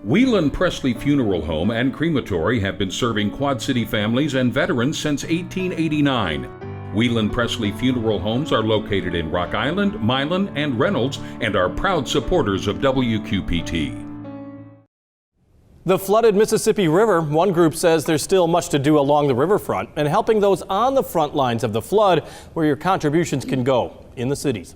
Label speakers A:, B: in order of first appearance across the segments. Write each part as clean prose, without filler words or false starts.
A: Whelan Presley Funeral Home and Crematory have been serving Quad City families and veterans since 1889. Whelan Presley Funeral Homes are located in Rock Island, Milan, and Reynolds and are proud supporters of WQPT.
B: The flooded Mississippi River, one group says there's still much to do along the riverfront and helping those on the front lines of the flood where your contributions can go in the cities.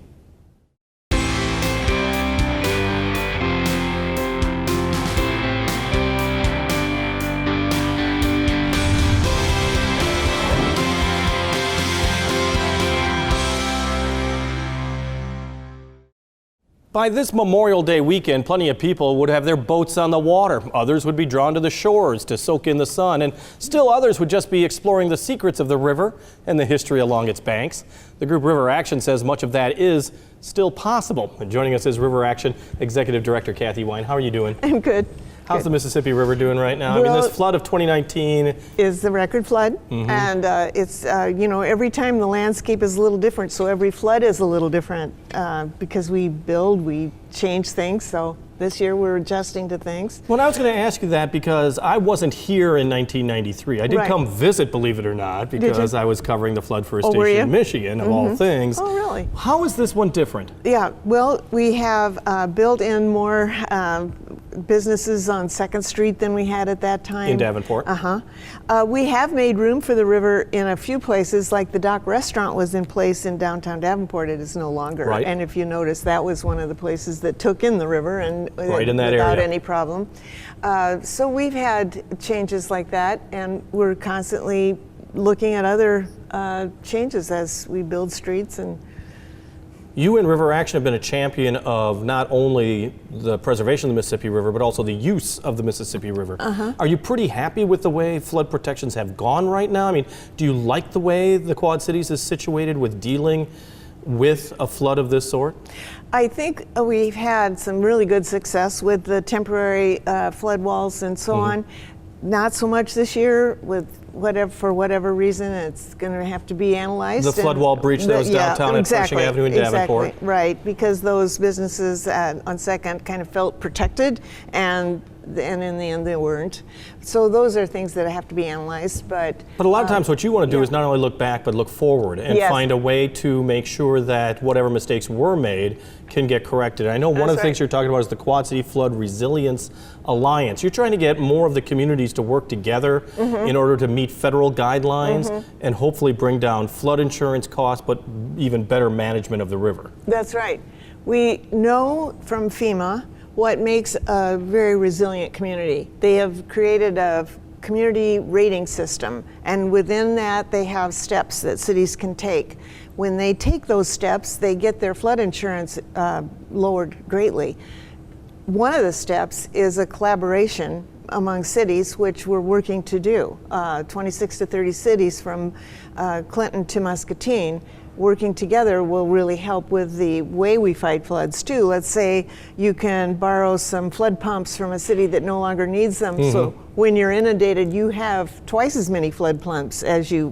B: By this Memorial Day weekend, plenty of people would have their boats on the water. Others would be drawn to the shores to soak in the sun, and still others would just be exploring the secrets of the river and the history along its banks. The group River Action says much of that is still possible. And joining us is River Action Executive Director Kathy Wine. How are you doing?
C: I'm good.
B: How's the Mississippi River doing right now?
C: Well,
B: I mean, this flood of 2019
C: is the record flood, and it's every time the landscape is a little different, so every flood is a little different because we build, we change things. So this year we're adjusting to things.
B: Well, I was going to ask you that because I wasn't here in 1993. I did come visit, believe it or not, because I was covering the flood for a station in Michigan, of all things.
C: Oh, really?
B: How is this one different?
C: Yeah, well, we have built in more businesses on 2nd Street than we had at that time.
B: In Davenport?
C: We have made room for the river in a few places, like the Dock Restaurant was in place in downtown Davenport. It is no longer.
B: Right.
C: And if you notice, that was one of the places that took in the river and
B: right in that
C: without
B: area.
C: any problem. So we've had changes like that, and we're constantly looking at other changes as we build streets. And
B: you and River Action have been a champion of not only the preservation of the Mississippi River, but also the use of the Mississippi River. Are you pretty happy with the way flood protections have gone right now? I mean, do you like the way the Quad Cities is situated with dealing with a flood of this sort?
C: I think we've had some really good success with the temporary flood walls and so on. Not so much this year with for whatever reason. It's going to have to be analyzed.
B: The flood wall breach that was downtown at Pershing Avenue in Davenport.
C: Exactly, right, because those businesses on 2nd kind of felt protected, and in the end they weren't. So those are things that have to be analyzed. But
B: a lot of times what you want to do is not only look back but look forward and find a way to make sure that whatever mistakes were made can get corrected. I know one of the things you're talking about is the Quad City Flood Resilience Alliance. You're trying to get more of the communities to work together in order to meet federal guidelines and hopefully bring down flood insurance costs, but even better management of the river.
C: That's right. We know from FEMA what makes a very resilient community. They have created a community rating system, and within that they have steps that cities can take. When they take those steps, they get their flood insurance lowered greatly. One of the steps is a collaboration among cities, which we're working to do. 26 to 30 cities from Clinton to Muscatine working together will really help with the way we fight floods too. Let's say you can borrow some flood pumps from a city that no longer needs them, so when you're inundated you have twice as many flood pumps as you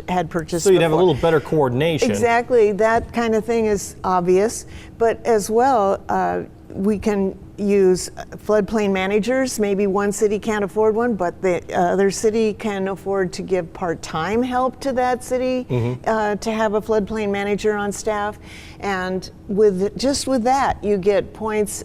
C: had purchased
B: so you'd
C: before.
B: have a little better coordination.
C: Exactly, that kind of thing is obvious, but as well we can use floodplain managers. Maybe one city can't afford one, but the other city can afford to give part-time help to that city to have a floodplain manager on staff. And with that, you get points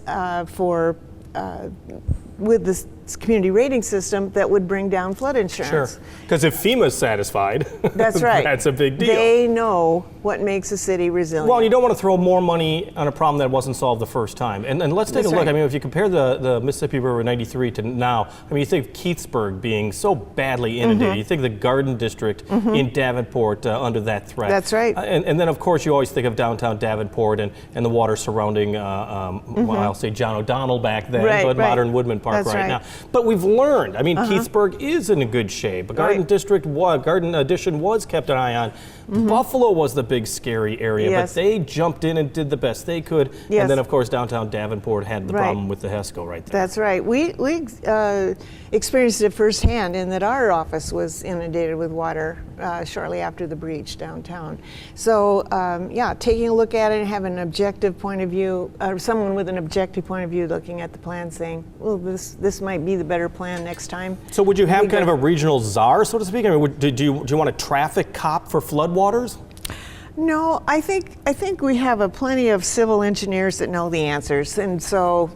C: with this community rating system that would bring down flood insurance.
B: Sure, because if FEMA's satisfied,
C: that's right.
B: That's a big deal.
C: They know what makes a city resilient.
B: Well, you don't want to throw more money on a problem that wasn't solved the first time. And let's take a look. I mean, if you compare the Mississippi River 93 to now, I mean, you think of Keithsburg being so badly inundated. You think of the Garden District in Davenport under that threat.
C: That's right.
B: And then, of course, you always think of downtown Davenport and the water surrounding, well, I'll say John O'Donnell back then, but modern Woodman Park right now. But we've learned. I mean, Keithsburg is in a good shape. A Garden Addition was kept an eye on. Buffalo was the big scary area, but they jumped in and did the best they could. And then, of course, downtown Davenport had the problem with the HESCO right there.
C: That's right. We experienced it firsthand in that our office was inundated with water shortly after the breach downtown. So, yeah, taking a look at it and having an objective point of view, or someone with an objective point of view looking at the plan saying, well, this might be the better plan next time.
B: So would you have kind of a regional czar, so to speak? I mean, do you want a traffic cop for floodwaters?
C: No, I think we have plenty of civil engineers that know the answers, and so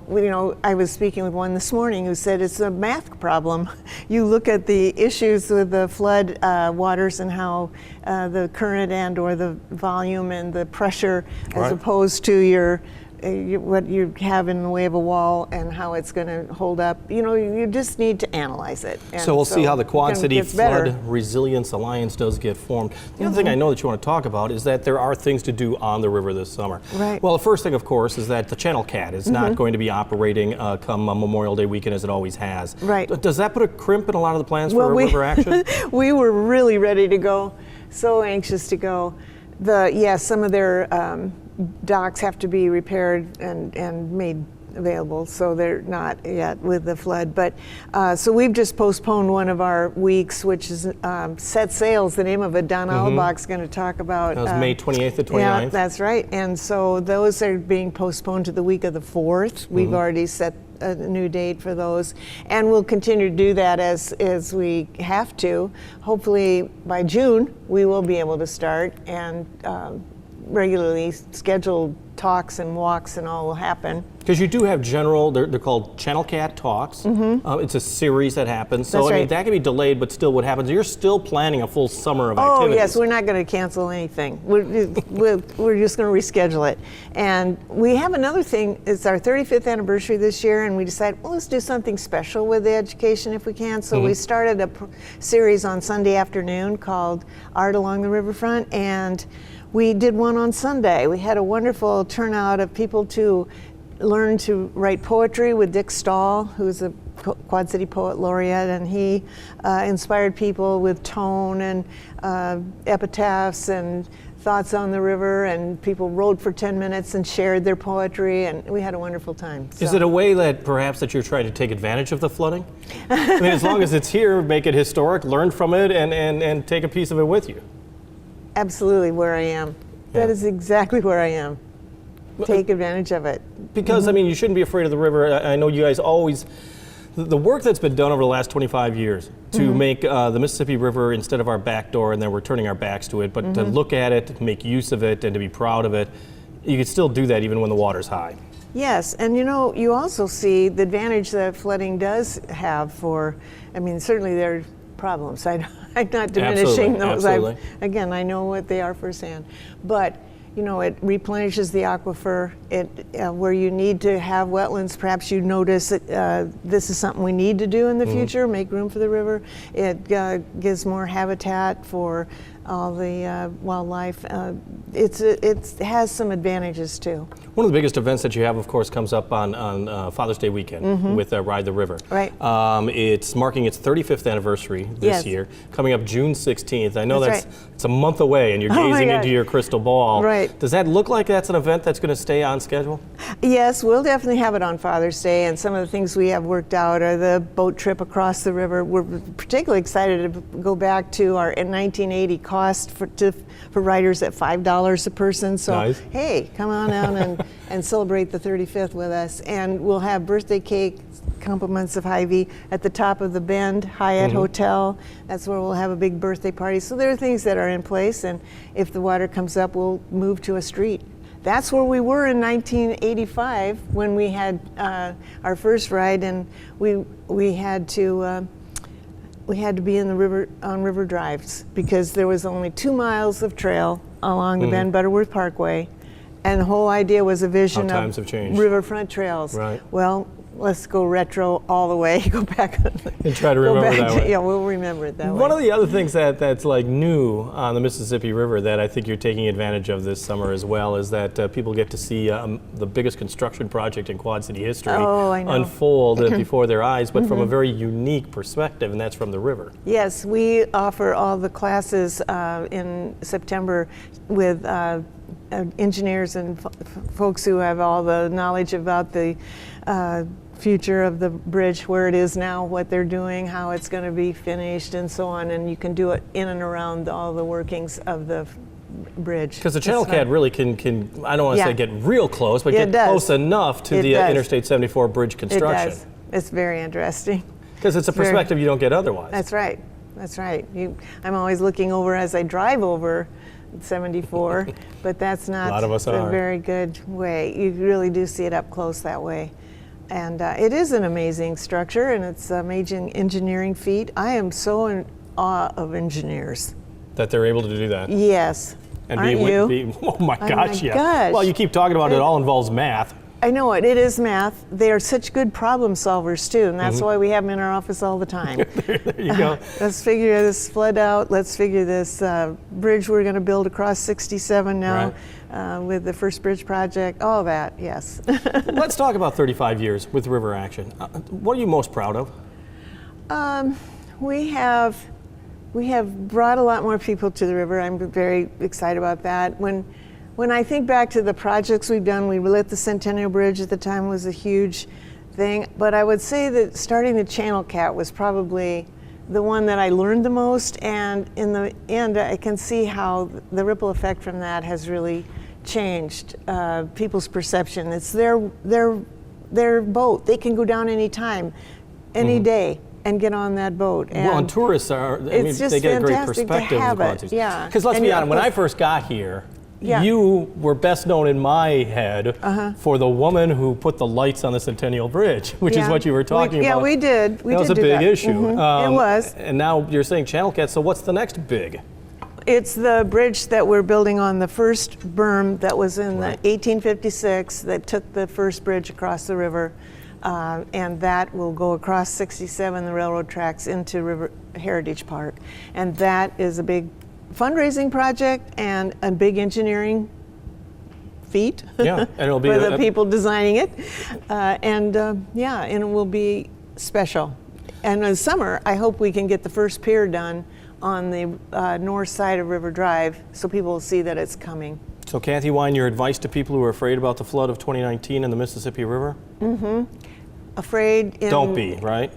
C: I was speaking with one this morning who said it's a math problem. You look at the issues with the flood waters and how the current and/or the volume and the pressure, as opposed to what you have in the way of a wall and how it's going to hold up. You just need to analyze it. And
B: so we'll see how the Quad City Flood Resilience Alliance does get formed. The other thing I know that you want to talk about is that there are things to do on the river this summer.
C: Right.
B: Well, the first thing, of course, is that the Channel Cat is not going to be operating come Memorial Day weekend as it always has.
C: Right.
B: Does that put a crimp in a lot of the plans for river action?
C: We were really ready to go, so anxious to go. Some of their docks have to be repaired and made available, so they're not yet with the flood. But so we've just postponed one of our weeks, which is Set Sails, the name of it. Don Auerbach's going to talk about.
B: That was May 28th to 29th.
C: Yeah, that's right. And so those are being postponed to the week of the 4th. We've already set a new date for those, and we'll continue to do that as we have to. Hopefully by June we will be able to start, and regularly scheduled talks and walks and all will happen.
B: Because you do have they're called Channel Cat Talks. It's a series that happens. So
C: That's
B: I mean,
C: right.
B: that can be delayed, but still what happens, you're still planning a full summer of activities.
C: Oh yes, we're not going to cancel anything. We're just going to reschedule it. And we have another thing. It's our 35th anniversary this year, and we decided, well, let's do something special with the education if we can. So we started a series on Sunday afternoon called Art Along the Riverfront, and we did one on Sunday. We had a wonderful turnout of people to learn to write poetry with Dick Stahl, who's a Quad City Poet Laureate, and he inspired people with tone and epitaphs and thoughts on the river, and people wrote for 10 minutes and shared their poetry, and we had a wonderful time.
B: Is it a way that perhaps that you're trying to take advantage of the flooding? I mean, as long as it's here, make it historic, learn from it, and take a piece of it with you.
C: Absolutely where I am. That is exactly where I am. Take advantage of it.
B: Because, I mean, you shouldn't be afraid of the river. I know you guys always, the work that's been done over the last 25 years to make the Mississippi River instead of our back door, and then we're turning our backs to it, but to look at it, make use of it, and to be proud of it, you can still do that even when the water's high.
C: Yes, and you also see the advantage that flooding does have for, I mean, certainly there are problems. I'm not diminishing those.
B: Absolutely.
C: Again, I know what they are firsthand. But, it replenishes the aquifer. Where you need to have wetlands, perhaps you notice that this is something we need to do in the future, make room for the river. It gives more habitat for all the wildlife. It has some advantages too.
B: One of the biggest events that you have, of course, comes up on Father's Day weekend with Ride the River.
C: Right.
B: It's marking its 35th anniversary this year, coming up June 16th. I know
C: That's
B: it's a month away, and you're gazing into your crystal ball.
C: Right.
B: Does that look like that's an event that's going to stay on schedule?
C: Yes, we'll definitely have it on Father's Day, and some of the things we have worked out are the boat trip across the river. We're particularly excited to go back to our 1980 cost for riders at $5 a person. So
B: nice.
C: Hey, come on down and celebrate the 35th with us. And we'll have birthday cake, compliments of Hy-Vee at the top of the Bend Hyatt Hotel. That's where we'll have a big birthday party. So there are things that are in place, and if the water comes up, we'll move to a street. That's where we were in 1985 when we had our first ride, and we had to be in the river on river drives because there was only 2 miles of trail along the Bend Butterworth Parkway, and the whole idea was a vision
B: How times
C: of
B: have changed.
C: riverfront trails.
B: Right.
C: Well, let's go retro all the way. Go back
B: And try to remember that way.
C: Yeah, we'll remember it that way.
B: One of the other things that's like new on the Mississippi River that I think you're taking advantage of this summer as well is that people get to see the biggest construction project in Quad City history unfold before their eyes, but from a very unique perspective, and that's from the river.
C: Yes, we offer all the classes in September with engineers and folks who have all the knowledge about the future of the bridge, where it is now, what they're doing, how it's going to be finished, and so on. And you can do it in and around all the workings of the bridge.
B: Because the Channel Cat really can I don't want to say get real close, but get close enough to the Interstate 74 bridge construction.
C: It's very interesting.
B: Because it's a perspective you don't get otherwise.
C: That's right. That's right. I'm always looking over as I drive over 74, but that's not
B: a lot of us
C: a
B: are.
C: very good way. You really do see it up close that way. And it is an amazing structure, and it's an amazing engineering feat. I am so in awe of engineers.
B: That they're able to do that.
C: Yes.
B: And
C: Aren't you?
B: oh my gosh, yeah.
C: Gosh.
B: Well, you keep talking about it all involves math.
C: I know it. It is math. They are such good problem solvers too, and that's why we have them in our office all the time.
B: There you go.
C: Let's figure this flood out. Let's figure this bridge we're going to build across 67 now with the first bridge project. All that, yes.
B: Let's talk about 35 years with River Action. What are you most proud of?
C: We have brought a lot more people to the river. I'm very excited about that. When I think back to the projects we've done, we lit the Centennial Bridge at the time, was a huge thing. But I would say that starting the Channel Cat was probably the one that I learned the most. And in the end, I can see how the ripple effect from that has really changed people's perception. It's their boat. They can go down any time, any day, and get on that boat. And
B: tourists are, they get a great perspective.
C: Yeah.
B: Because let's be honest, when I first got here, you were best known in my head for the woman who put the lights on the Centennial Bridge, which is what you were talking about.
C: Yeah, we did.
B: That was a big issue.
C: It was.
B: And now you're saying Channel Cat, so what's the next big?
C: It's the bridge that we're building on the first berm that was in the 1856 that took the first bridge across the river. And that will go across 67, the railroad tracks, into River Heritage Park. And that is a big fundraising project and a big engineering feat
B: and it'll be
C: for the people designing it. And it will be special. And in the summer, I hope we can get the first pier done on the north side of River Drive so people will see that it's coming.
B: So Kathy Wine, your advice to people who are afraid about the flood of 2019 in the Mississippi River?
C: Afraid in...
B: Don't be, right?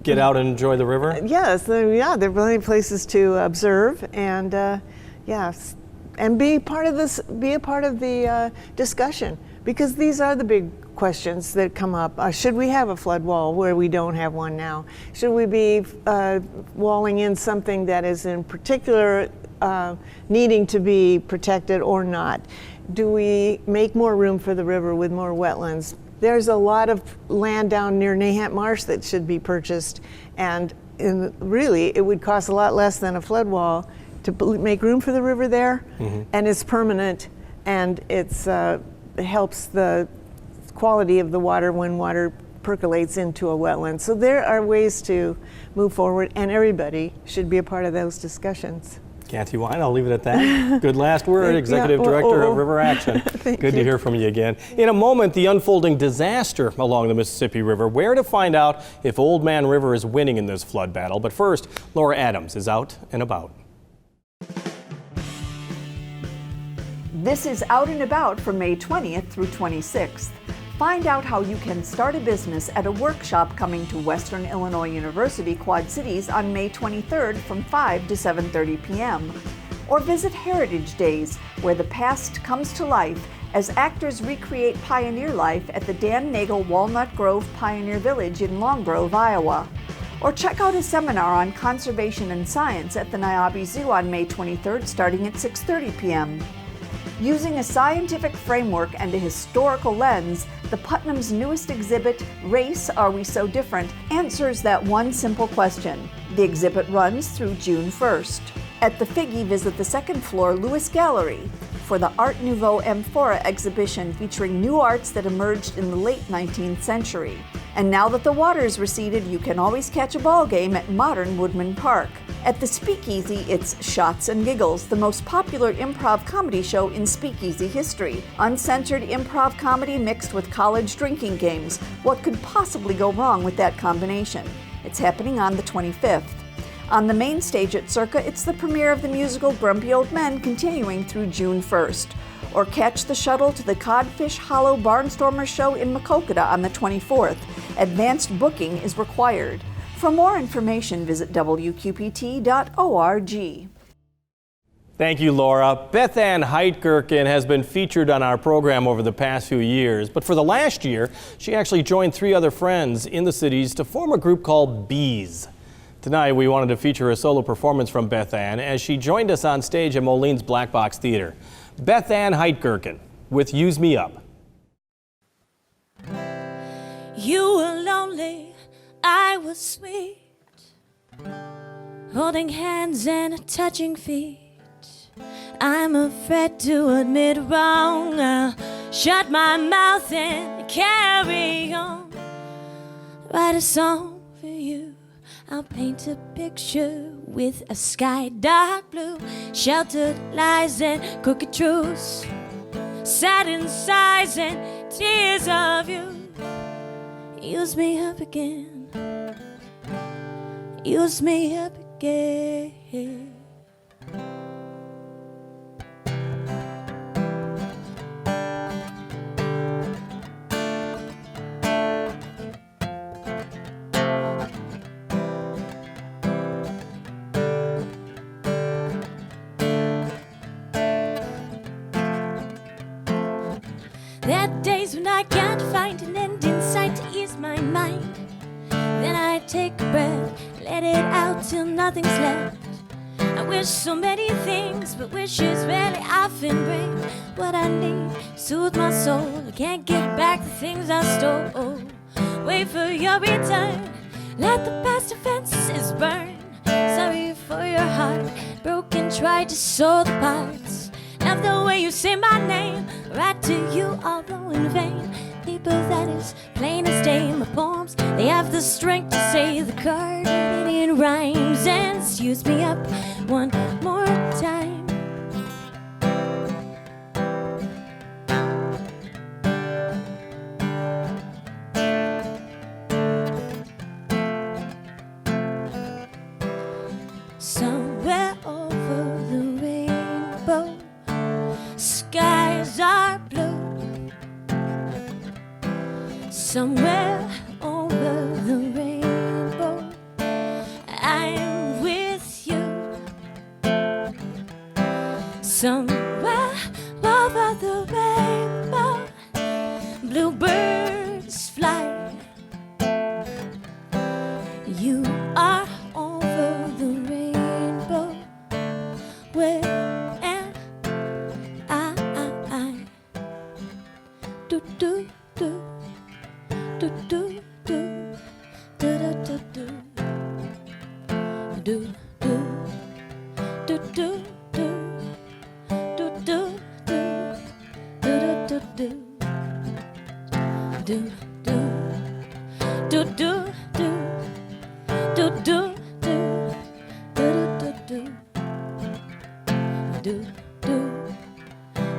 B: Get out and enjoy the river?
C: Yes, there are plenty of places to observe and and be part of this. Be a part of the discussion, because these are the big questions that come up. Should we have a flood wall where we don't have one now? Should we be walling in something that is in particular needing to be protected or not? Do we make more room for the river with more wetlands? There's a lot of land down near Nahant Marsh that should be purchased, and really it would cost a lot less than a flood wall to make room for the river there, and it's permanent, and it helps the quality of the water when water percolates into a wetland. So there are ways to move forward, and everybody should be a part of those discussions.
B: Kathy Wine, I'll leave it at that. Good last word, Executive Director of River Action. Good to hear from you again. In a moment, the unfolding disaster along the Mississippi River, where to find out if Old Man River is winning in this flood battle. But first, Laura Adams is out and about.
D: This is Out and About from May 20th through 26th. Find out how you can start a business at a workshop coming to Western Illinois University Quad Cities on May 23rd from 5 to 7:30 p.m. Or visit Heritage Days, where the past comes to life as actors recreate pioneer life at the Dan Nagel Walnut Grove Pioneer Village in Long Grove, Iowa. Or check out a seminar on conservation and science at the Niabi Zoo on May 23rd starting at 6:30 p.m. Using a scientific framework and a historical lens, the Putnam's newest exhibit, Race, Are We So Different?, answers that one simple question. The exhibit runs through June 1st. At the Figge, visit the second floor Lewis Gallery for the Art Nouveau Amphora exhibition featuring new arts that emerged in the late 19th century. And now that the water's receded, you can always catch a ball game at modern Woodman Park. At the Speakeasy, it's Shots and Giggles, the most popular improv comedy show in Speakeasy history. Uncensored improv comedy mixed with college drinking games. What could possibly go wrong with that combination? It's happening on the 25th. On the main stage at Circa, it's the premiere of the musical Grumpy Old Men continuing through June 1st. Or catch the shuttle to the Codfish Hollow Barnstormer show in Maquoketa on the 24th. Advanced booking is required. For more information, visit wqpt.org.
B: Thank you, Laura. Beth Ann Heitgerken has been featured on our program over the past few years, but for the last year, she actually joined 3 other friends in the cities to form a group called Bees. Tonight, we wanted to feature a solo performance from Beth Ann as she joined us on stage at Moline's Black Box Theater. Beth Ann Heitgerken with Use Me Up.
E: You were lonely, I was sweet, holding hands and touching feet. I'm afraid to admit wrong. I'll shut my mouth and carry on. Write a song for you. I'll paint a picture with a sky dark blue, sheltered lies and crooked truths, saddened sighs and tears of you. Use me up again. Use me up again. There are days when I can't find an end in sight to ease my mind. Then I take a breath, let it out till nothing's left. I wish so many things, but wishes rarely often bring what I need. Soothe my soul, I can't get back the things I stole. Wait for your return, let the past offenses burn. Sorry for your heart, broken, tried to sew the parts. Love the way you say my name, write to you although in vain. People that is plain as day, my poems, they have the strength to say the card in rhymes and use me up one more time. Somewhere over the rainbow, skies are blue. Somewhere over the rainbow, I'm with you. Somewhere over the rainbow, bluebirds fly. You are over the rainbow, where am I? Do do do. Do do do do do do do do do do do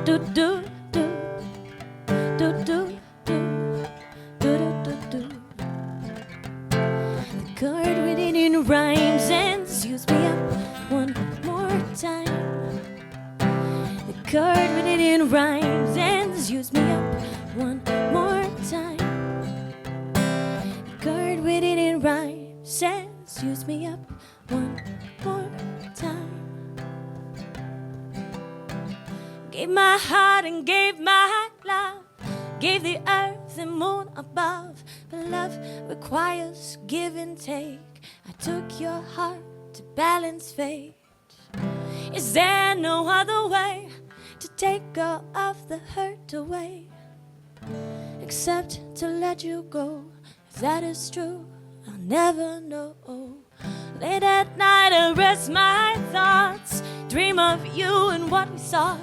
E: do do do do do do do the card written in rhymes ends. Use me up one more time. The card written in rhymes ends. Use me up one more time. The card written in rhymes ends. Use me up one more time. Gave my heart and gave my love, gave the earth and moon above. But love requires give and take. I took your heart to balance fate. Is there no other way to take all of the hurt away, except to let you go? If that is true, I'll never know. Late at night I rest my thoughts, dream of you and what we sought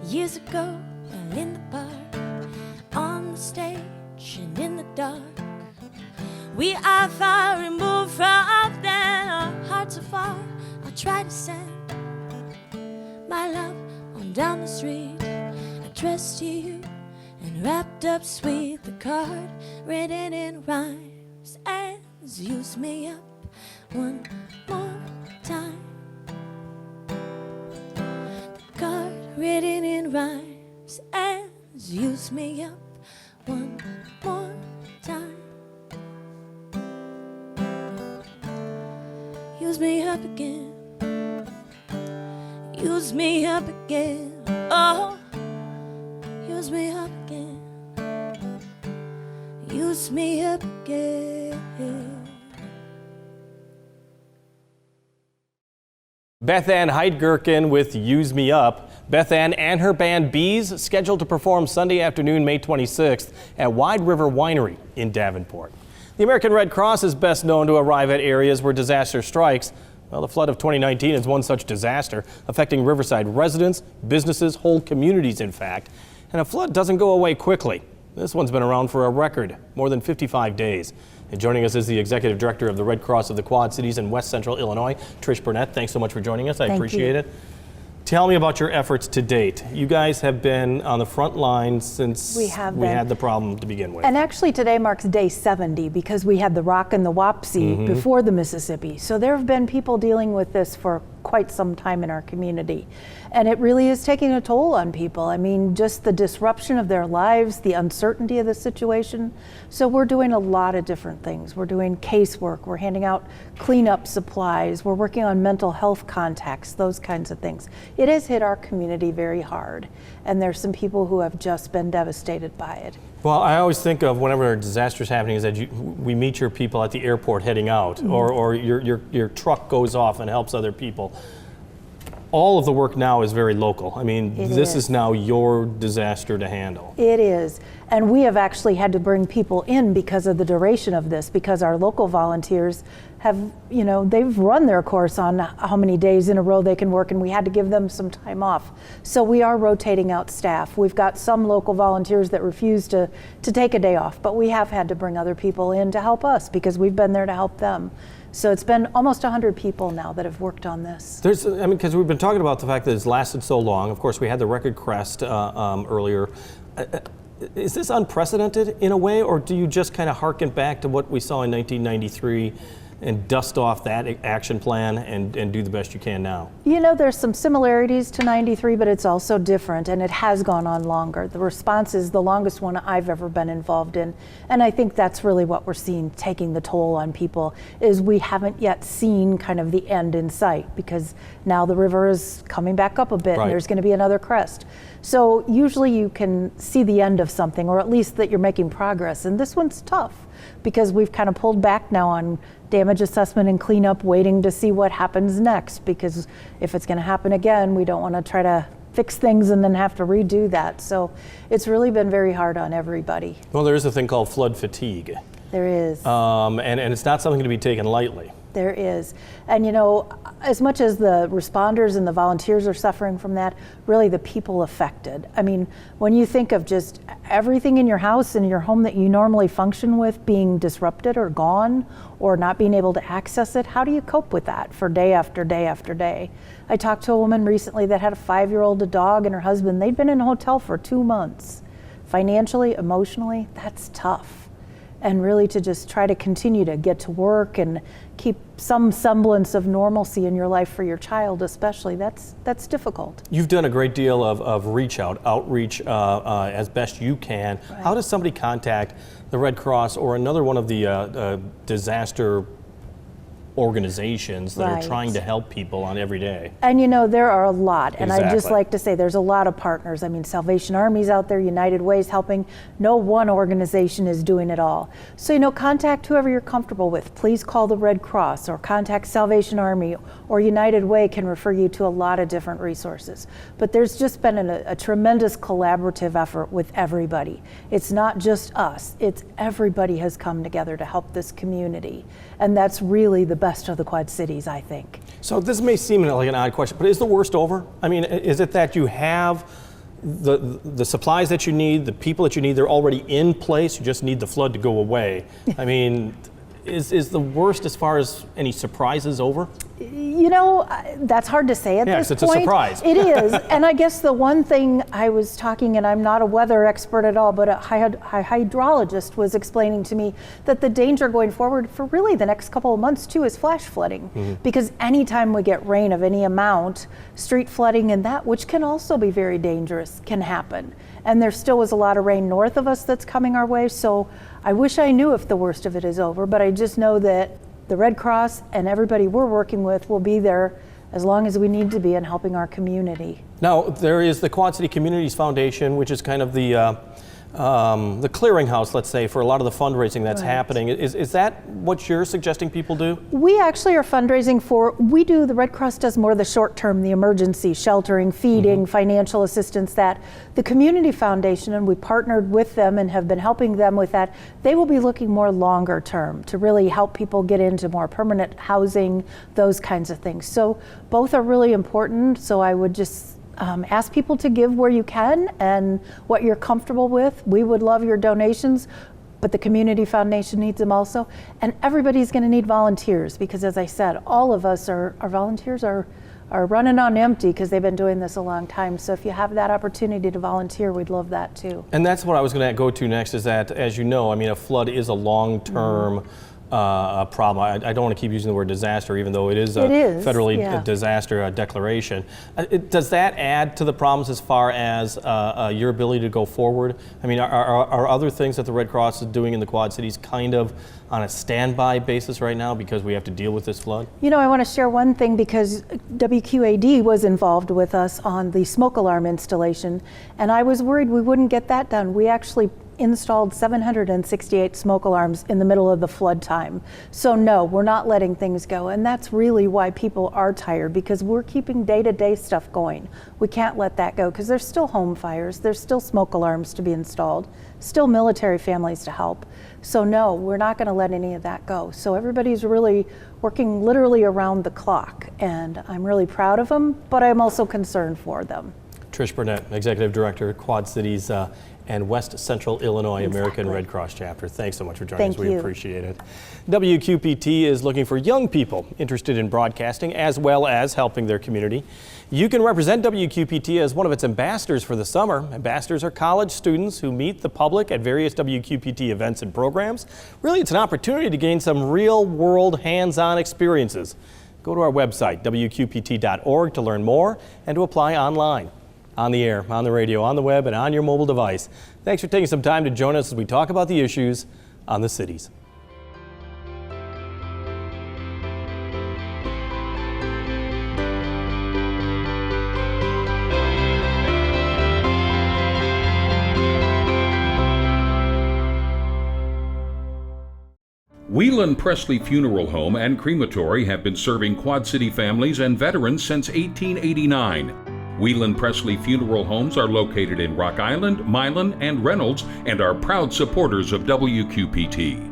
E: years ago, while in the park, on the stage and in the dark. We are far removed from then, our hearts are far. I'll try to send my love on down the street, addressed to you and wrapped up sweet. The card written in rhymes ends. Use me up one more time. The card written in rhymes ends. Use me up one more time. Use me up again. use me up again. Oh, use me up again. Use me up again.
B: Beth Ann Heidgerken with Use Me Up. Beth Ann and her band Bees scheduled to perform Sunday afternoon, May 26th at Wide River Winery in Davenport. The American Red Cross is best known to arrive at areas where disaster strikes. Well, the flood of 2019 is one such disaster, affecting Riverside residents, businesses, whole communities, in fact. And a flood doesn't go away quickly. This one's been around for a record, more than 55 days. And joining us is the Executive Director of the Red Cross of the Quad Cities in West Central Illinois, Trish Burnett. Thanks so much for joining us. I appreciate it. Tell me about your efforts to date. You guys have been on the front line since we had the problem to begin with.
F: And actually today marks day 70 because we had the Rock and the Wapsie before the Mississippi. So there have been people dealing with this for quite some time in our community. And it really is taking a toll on people. I mean, just the disruption of their lives, the uncertainty of the situation. So we're doing a lot of different things. We're doing casework, we're handing out cleanup supplies, we're working on mental health contacts, those kinds of things. It has hit our community very hard. And there's some people who have just been devastated by it.
B: Well, I always think of whenever a disaster is happening is that we meet your people at the airport heading out, or your truck goes off and helps other people. All of the work now is very local. I mean, this is now your disaster to handle.
F: It is. And we have actually had to bring people in because of the duration of this, because our local volunteers have, you know, they've run their course on how many days in a row they can work, and we had to give them some time off. So we are rotating out staff. We've got some local volunteers that refuse to take a day off, but we have had to bring other people in to help us because we've been there to help them. So it's been almost 100 people now that have worked on this.
B: Because we've been talking about the fact that it's lasted so long. Of course, we had the record crest earlier. Is this unprecedented in a way, or do you just kind of harken back to what we saw in 1993 and dust off that action plan and do the best you can now?
F: You know, there's some similarities to 93, but it's also different, and it has gone on longer. The response is the longest one I've ever been involved in, and I think that's really what we're seeing taking the toll on people, is we haven't yet seen kind of the end in sight, because now the river is coming back up a bit, and there's going to be another crest. So usually you can see the end of something, or at least that you're making progress, and this one's tough, because we've kind of pulled back now on damage assessment and cleanup, waiting to see what happens next, because if it's going to happen again, we don't want to try to fix things and then have to redo that. So it's really been very hard on everybody.
B: Well, there is a thing called flood fatigue.
F: There is.
B: And it's not something to be taken lightly.
F: There is. And you know, as much as the responders and the volunteers are suffering from that, really the people affected. I mean, when you think of just everything in your house and your home that you normally function with being disrupted or gone or not being able to access it, how do you cope with that for day after day after day? I talked to a woman recently that had a 5-year-old, a dog, and her husband. They'd been in a hotel for 2 months. Financially, emotionally, that's tough. And really to just try to continue to get to work and keep some semblance of normalcy in your life for your child especially, that's difficult.
B: You've done a great deal of outreach as best you can. Right. How does somebody contact the Red Cross or another one of the disaster organizations that are trying to help people on every day?
F: And you know, there are a lot, and I just like to say there's a lot of partners. I mean, Salvation Army's out there, United Way's helping. No one organization is doing it all. So, you know, contact whoever you're comfortable with. Please call the Red Cross or contact Salvation Army, or United Way can refer you to a lot of different resources. But there's just been a tremendous collaborative effort with everybody. It's not just us, it's everybody has come together to help this community. And that's really the best of the Quad Cities, I think.
B: So this may seem like an odd question, but is the worst over? I mean, is it that you have the supplies that you need, the people that you need, they're already in place, you just need the flood to go away? I mean, is the worst as far as any surprises over?
F: You know, that's hard to say at this point.
B: Yes, it's a surprise.
F: It is, and I guess the one thing I was talking, and I'm not a weather expert at all, but a hydrologist was explaining to me that the danger going forward for really the next couple of months too is flash flooding. Because anytime we get rain of any amount, street flooding and that, which can also be very dangerous, can happen. And there still is a lot of rain north of us that's coming our way, so I wish I knew if the worst of it is over, but I just know that the Red Cross and everybody we're working with will be there as long as we need to be in helping our community.
B: Now, there is the Quad City Communities Foundation, which is kind of the clearinghouse, let's say, for a lot of the fundraising that's happening. Is that what you're suggesting people do?
F: We actually are fundraising the Red Cross does more of the short term, the emergency, sheltering, feeding, financial assistance, that. The Community Foundation, and we partnered with them and have been helping them with that, they will be looking more longer term to really help people get into more permanent housing, those kinds of things. So both are really important, so I would just ask people to give where you can and what you're comfortable with. We would love your donations, but the Community Foundation needs them also. And everybody's going to need volunteers because, as I said, all of us, our volunteers are running on empty because they've been doing this a long time. So if you have that opportunity to volunteer, we'd love that too. And
B: that's what I was going to go to next, is that, as you know, I mean, a flood is a long-term problem. I don't want to keep using the word disaster, even though it is a federally disaster declaration. Does that add to the problems as far as your ability to go forward? I mean, are other things that the Red Cross is doing in the Quad Cities kind of on a standby basis right now because we have to deal with this flood?
F: You know, I want to share one thing because WQAD was involved with us on the smoke alarm installation, and I was worried we wouldn't get that done. We actually installed 768 smoke alarms in the middle of the flood time. So no, we're not letting things go. And that's really why people are tired, because we're keeping day-to-day stuff going. We can't let that go because there's still home fires, there's still smoke alarms to be installed, still military families to help. So no, we're not going to let any of that go. So everybody's really working literally around the clock, and I'm really proud of them, but I'm also concerned for them.
B: Trish Burnett, Executive Director, Quad Cities and West Central Illinois American Red Cross Chapter. Thanks so much for joining us. We appreciate it. WQPT is looking for young people interested in broadcasting as well as helping their community. You can represent WQPT as one of its ambassadors for the summer. Ambassadors are college students who meet the public at various WQPT events and programs. Really, it's an opportunity to gain some real-world hands-on experiences. Go to our website, WQPT.org, to learn more and to apply online. On the air, on the radio, on the web, and on your mobile device. Thanks for taking some time to join us as we talk about the issues on the cities.
A: Whelan Presley Funeral Home and Crematory have been serving Quad City families and veterans since 1889. Whelan Presley Funeral Homes are located in Rock Island, Milan, and Reynolds, and are proud supporters of WQPT.